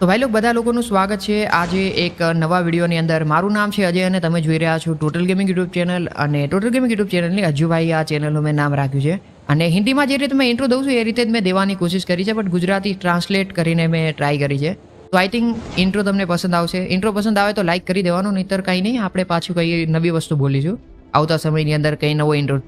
તો ભાઈ લોકો બધા લોકોનું સ્વાગત છે આજે એક નવા વિડીયોની અંદર. મારું નામ છે અજય અને તમે જોઈ રહ્યા છો ટોટલ ગેમિંગ યુટ્યુબ ચેનલ. અને ટોટલ ગેમિંગ યુટ્યુબ ચેનલની અજુભાઈ આ ચેનલનું મેં નામ રાખ્યું છે. અને હિન્દીમાં જે રીતે મેં ઇન્ટ્રો દઉં છું એ રીતે જ મેં દેવાની કોશિશ કરી છે, બટ ગુજરાતી ટ્રાન્સલેટ કરીને મેં ટ્રાય કરી છે. તો આઈ થિંક ઇન્ટ્રો તમને પસંદ આવશે. ઇન્ટ્રો પસંદ આવે તો લાઇક કરી દેવાનું, નહીંતર કંઈ નહીં, આપણે પાછું કંઈ નવી વસ્તુ બોલીશું. આવતા સમયની અંદર કંઈ નવો ઇન્ટ્રો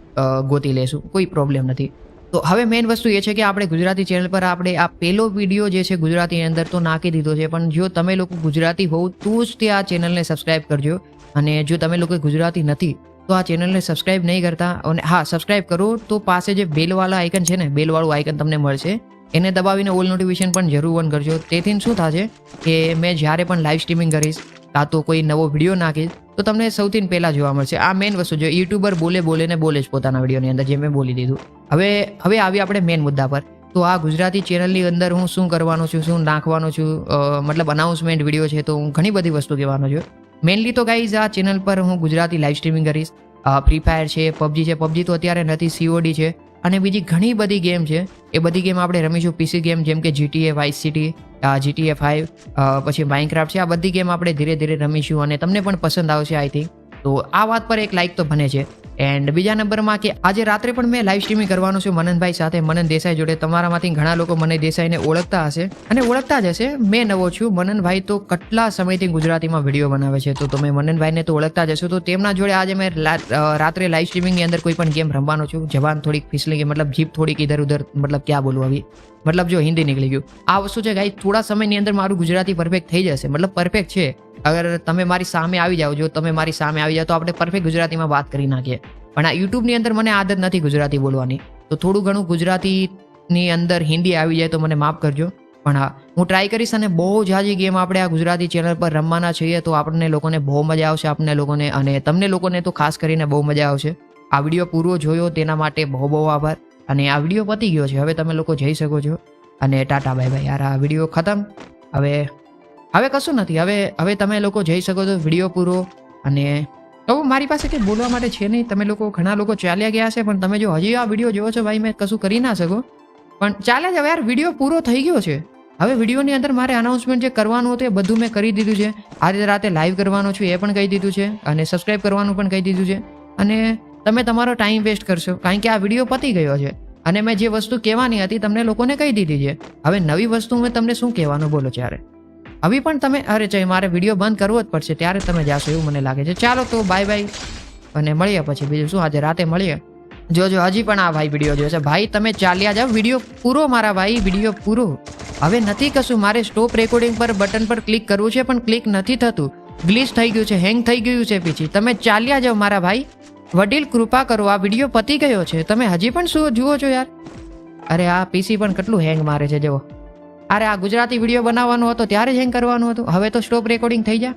ગોતી લેશું, કોઈ પ્રોબ્લેમ નથી. તો હવે મેઇન વસ્તુ એ છે કે આપણે ગુજરાતી ચેનલ પર આપણે આ પહેલો વિડીયો જે છે ગુજરાતીની અંદર તો નાખી દીધો છે, પણ જો તમે લોકો ગુજરાતી હોવ તો જ તે આ ચેનલને સબસ્ક્રાઈબ કરજો. અને જો તમે લોકો ગુજરાતી નથી તો આ ચેનલને સબસ્ક્રાઈબ નહીં કરતા, અને હા સબસ્ક્રાઈબ કરો તો પાસે જે બેલવાળા આઇકન છે ને, બેલવાળું આઇકન તમને મળશે, એને દબાવીને ઓલ નોટિફિકેશન પણ જરૂર ઓન કરજો. તેથી શું થશે કે મેં જ્યારે પણ લાઈવ સ્ટ્રીમિંગ કરીશ કાં તો કોઈ નવો વિડીયો નાખીશ તો તમને સૌથી પહેલાં જોવા મળશે. આ મેઇન વસ્તુ છે. યુટ્યુબર બોલે જ પોતાના વિડીયોની અંદર, જે મેં બોલી દીધું. હવે આવી આપણે મેઇન મુદ્દા પર. તો આ ગુજરાતી ચેનલની અંદર હું શું કરવાનો છું, શું નાખવાનો છું, મતલબ અનાઉન્સમેન્ટ વિડીયો છે, તો હું ઘણી બધી વસ્તુ કહેવાનો છું. મેઇનલી તો ગાઈઝ આ ચેનલ પર હું ગુજરાતી લાઈવ સ્ટ્રીમિંગ કરીશ. ફ્રી ફાયર છે, પબજી છે. પબજી તો અત્યારે નથી, COD છે, અને બીજી ઘણી બધી ગેમ છે. એ બધી ગેમ આપણે રમીશું. PC ગેમ જેમ કે GTA વાઇસ સિટી, GTA 5, પછી માઇનક્રાફ્ટ છે. આ બધી ગેમ આપણે ધીરે ધીરે રમીશું અને તમને પણ પસંદ આવશે આઈ થિંક. તો આ વાત પર એક લાઇક તો બને છે. એન્ડ બીજા નંબરમાં કે આજે રાત્રે પણ મેં લાઈવ સ્ટ્રીમિંગ કરવાનું છું મનનભાઈ સાથે, મનન દેસાઈ જોડે. તમારામાંથી ઘણા લોકો મને દેસાઈને ઓળખતા હશે અને ઓળખતા જ હશે. મેં નવો છું. મનનભાઈ તો કેટલા સમયથી ગુજરાતીમાં વિડીયો બનાવે છે, તો તમે મનનભાઈને તો ઓળખતા જ હશો. તો તેમના જોડે આજે મેં રાત્રે લાઈવ સ્ટ્રીમિંગની અંદર કોઈ પણ ગેમ રમવાનો છું. જવાન થોડીક ફિસલી ગઈ, મતલબ જીપ થોડીક ઇધર ઉધર, મતલબ ક્યાં બોલવું આવી, મતલબ જો હિન્દી નીકળી ગયું. આ વસ્તુ છે ગાઈ, થોડા સમયની અંદર મારું ગુજરાતી પરફેક્ટ થઈ જશે. મતલબ પરફેક્ટ છે. અગર તમે મારી સામે આવી જાઓ, જો તમે મારી સામે આવી જાઓ તો આપણે પરફેક્ટ ગુજરાતીમાં વાત કરી નાખીએ. પણ આ યુટ્યુબની અંદર મને આદત નથી ગુજરાતી બોલવાની, તો થોડું ઘણું ગુજરાતીની અંદર હિન્દી આવી જાય તો મને માફ કરજો. પણ હા, હું ટ્રાય કરીશ. અને બહુ જાજી ગેમ આપણે આ ગુજરાતી ચેનલ પર રમવાના છીએ, તો આપણને લોકોને બહુ મજા આવશે, આપણને લોકોને અને તમને લોકોને તો ખાસ કરીને બહુ મજા આવશે. આ વિડીયો પૂરો જોયો તેના માટે બહુ બહુ આભાર. અને આ વિડીયો પતી ગયો છે, હવે તમે લોકો જઈ શકો છો. અને ટાટા બાય બાય. યાર આ વિડીયો ખતમ. હવે કશું નથી. હવે તમે લોકો જઈ શકો છો. વિડીયો પૂરો. અને તો મારી પાસે કંઈ બોલવા માટે છે નહીં. તમે લોકો ઘણા લોકો ચાલ્યા ગયા છે, પણ તમે જો હજી આ વિડીયો જોવો છો ભાઈ, મેં કશું કરી ના શકો, પણ ચાલ્યા જાવ યાર. વિડીયો પૂરો થઈ ગયો છે. હવે વિડીયોની અંદર મારે અનાઉન્સમેન્ટ જે કરવાનું હતું એ બધું મેં કરી દીધું છે. આજે રાતે લાઈવ કરવાનું છું એ પણ કહી દીધું છે, અને સબસ્ક્રાઈબ કરવાનું પણ કહી દીધું છે. અને તમે તમારો ટાઈમ વેસ્ટ કરશો, કારણ કે આ વિડીયો પતી ગયો છે. અને મેં જે વસ્તુ કહેવાની હતી તમને લોકોને કહી દીધી છે. હવે નવી વસ્તુ મેં તમને શું કહેવાનું બોલો ત્યારે. હવે પણ તમે અરે ચાઈ મારે વિડીયો બંધ કરવો જ પડશે, ત્યારે તમે જાશો એવું મને લાગે છે. ચાલો તો બાય બાય, અને મળીએ પછી. બીજું શું, આજે રાતે મળીએ. જોજો હજી પણ આ ભાઈ વિડીયો જોશે. ભાઈ તમે ચાલ્યા જાઓ. વિડીયો પૂરો મારા ભાઈ, વિડીયો પૂરો. હવે નથી કશું. મારે સ્ટોપ રેકોર્ડિંગ પર બટન પર ક્લિક કરવું છે, પણ ક્લિક નથી થતું. ગ્લિચ થઈ ગયું છે, હેંગ થઈ ગયું છે. પછી તમે ચાલ્યા જાઓ મારા ભાઈ. વડીલ કૃપા કરો, આ વિડીયો પતી ગયો છે. તમે હજી પણ શું જુઓ છો યાર. અરે આ PC પણ કેટલું હેંગ મારે છે જુઓ. અરે આ ગુજરાતી વિડીયો બનાવવાનો હતો ત્યારે જ હેંગ કરવાનું હતું. હવે તો સ્ટોપ રેકોર્ડિંગ થઈ જાય.